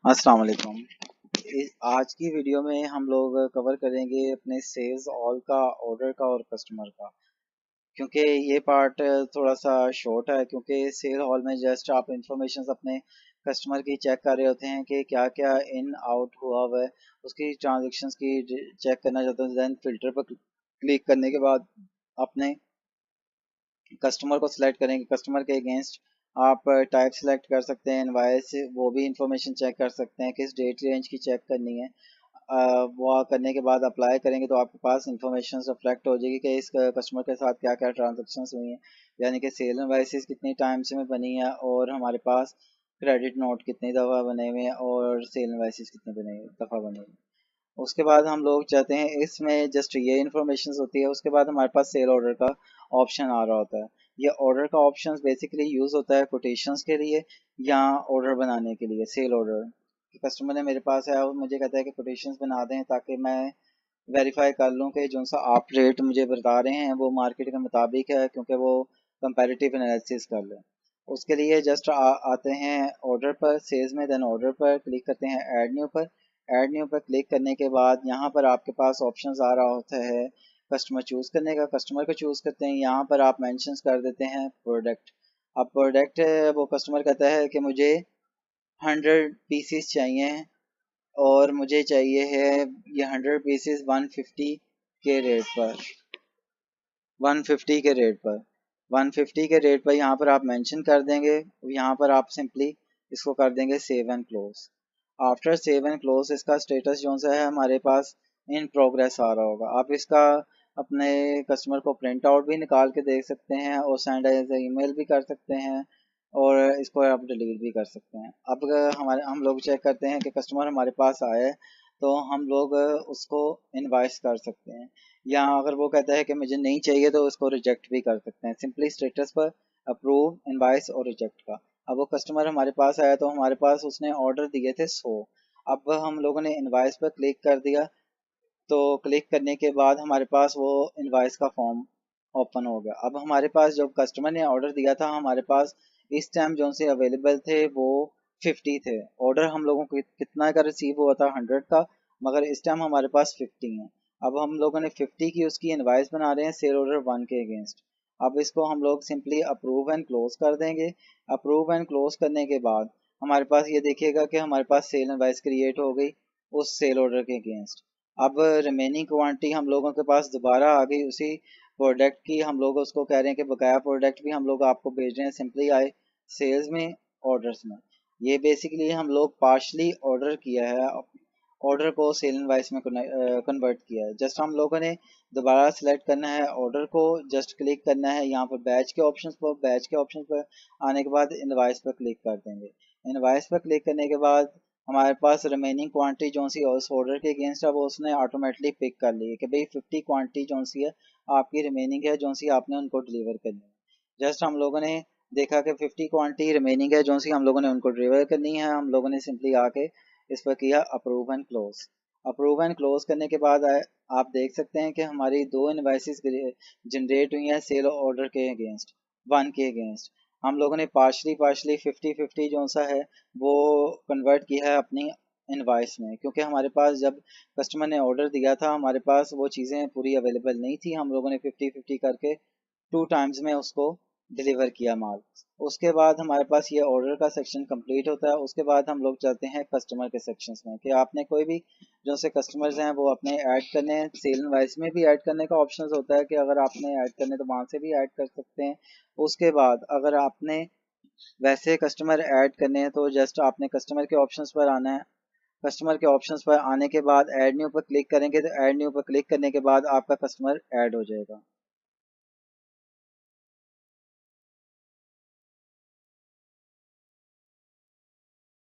अस्सलाम वालेकुम। आज की वीडियो में हम लोग कवर करेंगे अपने सेल्स ऑल का, ऑर्डर का और कस्टमर का। क्योंकि ये पार्ट थोड़ा सा शॉर्ट है, क्योंकि सेल हॉल में जस्ट आप इंफॉर्मेशन अपने कस्टमर की चेक कर रहे होते हैं कि क्या क्या इन आउट हुआ हुआ है, उसकी ट्रांजेक्शन्स की चेक करना चाहते हैं। देन फिल्टर पर क्लिक करने के बाद अपने कस्टमर को सिलेक्ट करेंगे। कस्टमर के अगेंस्ट आप टाइप सेलेक्ट कर सकते हैं, इनवाइस, वो भी इंफॉर्मेशन चेक कर सकते हैं, किस डेट रेंज की चेक करनी है। वो करने के बाद अप्लाई करेंगे तो आपके पास इंफॉर्मेशन रिफ्लेक्ट हो जाएगी कि इस कस्टमर के साथ क्या क्या ट्रांजेक्शन्स हुई हैं, यानी कि सेल इनवाइसेस कितनी टाइम से में बनी है और हमारे पास क्रेडिट नोट कितनी दफ़ा बने हुए हैं और सेल इनवाइसेस कितने बने दफ़ा बने हुए हैं। उसके बाद हम लोग चाहते हैं, इसमें जस्ट ये इन्फॉर्मेशन होती है। उसके बाद हमारे पास सेल ऑर्डर का ऑप्शन आ रहा होता है। ये ऑर्डर का ऑप्शन बेसिकली यूज़ होता है कोटेशंस के लिए या ऑर्डर बनाने के लिए। सेल ऑर्डर कस्टमर ने मेरे पास आया और मुझे कहता है कि कोटेशंस बना दें ताकि मैं वेरीफाई कर लूँ कि जो सा आप रेट मुझे बता रहे हैं वो मार्केट के मुताबिक है, क्योंकि वो कंपैरेटिव एनालिसिस कर लें। उसके लिए जस्ट आते हैं ऑर्डर पर, सेल्स में, देन ऑर्डर पर क्लिक करते हैं, ऐड न्यू पर। ऐड न्यू पर क्लिक करने के बाद यहाँ पर आपके पास ऑप्शंस आ रहा होता है कस्टमर चूज़ करने का। कस्टमर को चूज़ करते हैं, यहाँ पर आप मेंशंस कर देते हैं प्रोडक्ट। अब प्रोडक्ट वो कस्टमर कहता है कि मुझे 100 पीसीस चाहिए और मुझे चाहिए है ये 100 पीसेस 150 के रेट पर। 150 के रेट पर 150 के रेट पर यहाँ पर आप मेंशन कर देंगे। यहाँ पर आप सिंपली इसको कर देंगे save and close. After save and close इसका स्टेटस जो सा है हमारे पास इन प्रोग्रेस आ रहा होगा। आप इसका अपने कस्टमर को प्रिंट आउट भी निकाल के दे सकते हैं और सेंड एज ईमेल भी कर सकते हैं और इसको आप डिलीट भी कर सकते हैं। अब हम लोग चेक करते हैं कि कस्टमर हमारे पास आए तो हम लोग उसको इनवाइस कर सकते हैं, या अगर वो कहता है कि मुझे नहीं चाहिए तो उसको रिजेक्ट भी कर सकते हैं। सिंपली स्टेटस पर अप्रूव, इनवाइस और रिजेक्ट का। अब वो कस्टमर हमारे पास आया तो हमारे पास उसने ऑर्डर दिए थे 100। अब हम लोगों ने इनवाइस पर क्लिक कर दिया तो क्लिक करने के बाद हमारे पास वो इनवाइस का फॉर्म ओपन हो गया। अब हमारे पास जो कस्टमर ने ऑर्डर दिया था, हमारे पास इस टाइम जो से अवेलेबल थे वो 50 थे। ऑर्डर हम लोगों को कितना का रिसीव हुआ था, 100 का, मगर इस टाइम हमारे पास 50 है। अब हम लोगों ने 50 की उसकी इनवाइस बना रहे हैं सेल ऑर्डर 1 के अगेंस्ट। अब इसको हम लोग सिंपली अप्रूव एंड क्लोज कर देंगे। अप्रूव एंड क्लोज करने के बाद हमारे पास ये देखिएगा कि हमारे पास सेल इनवाइस क्रिएट हो गई उस सेल ऑर्डर के अगेंस्ट। अब रिमेनिंग क्वांटिटी हम लोगों के पास दोबारा आ गई उसी प्रोडक्ट की। हम लोग उसको कह रहे हैं कि बकाया प्रोडक्ट भी हम लोग आपको भेज रहे हैं, सिंपली आए सेल्स में, ऑर्डर्स में। ये बेसिकली हम लोग पार्शली ऑर्डर किया है, ऑर्डर को सेल इनवॉइस में कन्वर्ट किया है। जस्ट हम लोगों ने दोबारा सेलेक्ट करना है ऑर्डर को, जस्ट क्लिक करना है यहाँ पर बैच के ऑप्शन पर। बैच के ऑप्शन पर आने के बाद इनवॉइस पर क्लिक कर देंगे। इनवॉइस पर क्लिक करने के बाद हमारे पास रिमेनिंग क्वांटिटी जो सी उस ऑर्डर के अगेंस्ट है वो उसने ऑटोमेटिकली पिक कर ली है कि भाई 50 क्वांटिटी जो सी है आपकी रिमेनिंग है, जो सी आपने उनको डिलीवर करनी है। जस्ट हम लोगों ने देखा कि 50 क्वांटिटी रिमेनिंग है जो सी हम लोगों ने उनको डिलीवर करनी है। हम लोगों ने सिंपली आके इस पर किया approve and close. Approve and close करने के बाद आप देख सकते हैं कि हमारी दो इनवाइसेस जनरेट हुई हैं सेल ऑर्डर के अगेंस्ट, 1 के अगेंस्ट। हम लोगों ने पार्शली पार्शली 50-50 जो सा है वो कन्वर्ट किया है अपनी इनवाइस में, क्योंकि हमारे पास जब कस्टमर ने ऑर्डर दिया था हमारे पास वो चीज़ें पूरी अवेलेबल नहीं थी। हम लोगों ने 50-50 करके 2 टाइम्स में उसको डिलीवर किया माल। उसके बाद हमारे पास ये ऑर्डर का सेक्शन कंप्लीट होता है। उसके बाद हम लोग चलते हैं कस्टमर के सेक्शंस में कि आपने कोई भी जो से कस्टमर्स हैं वो अपने ऐड करने हैं। सेल इनवॉइस में भी ऐड करने का ऑप्शन होता है कि अगर आपने ऐड करने तो वहाँ से भी ऐड कर सकते हैं। उसके बाद अगर आपने वैसे कस्टमर ऐड करने हैं तो जस्ट आपने कस्टमर के ऑप्शंस पर आना है। कस्टमर के ऑप्शंस पर आने के बाद ऐड न्यू पर क्लिक करेंगे तो ऐड न्यू पर क्लिक करने के बाद आपका कस्टमर ऐड हो जाएगा।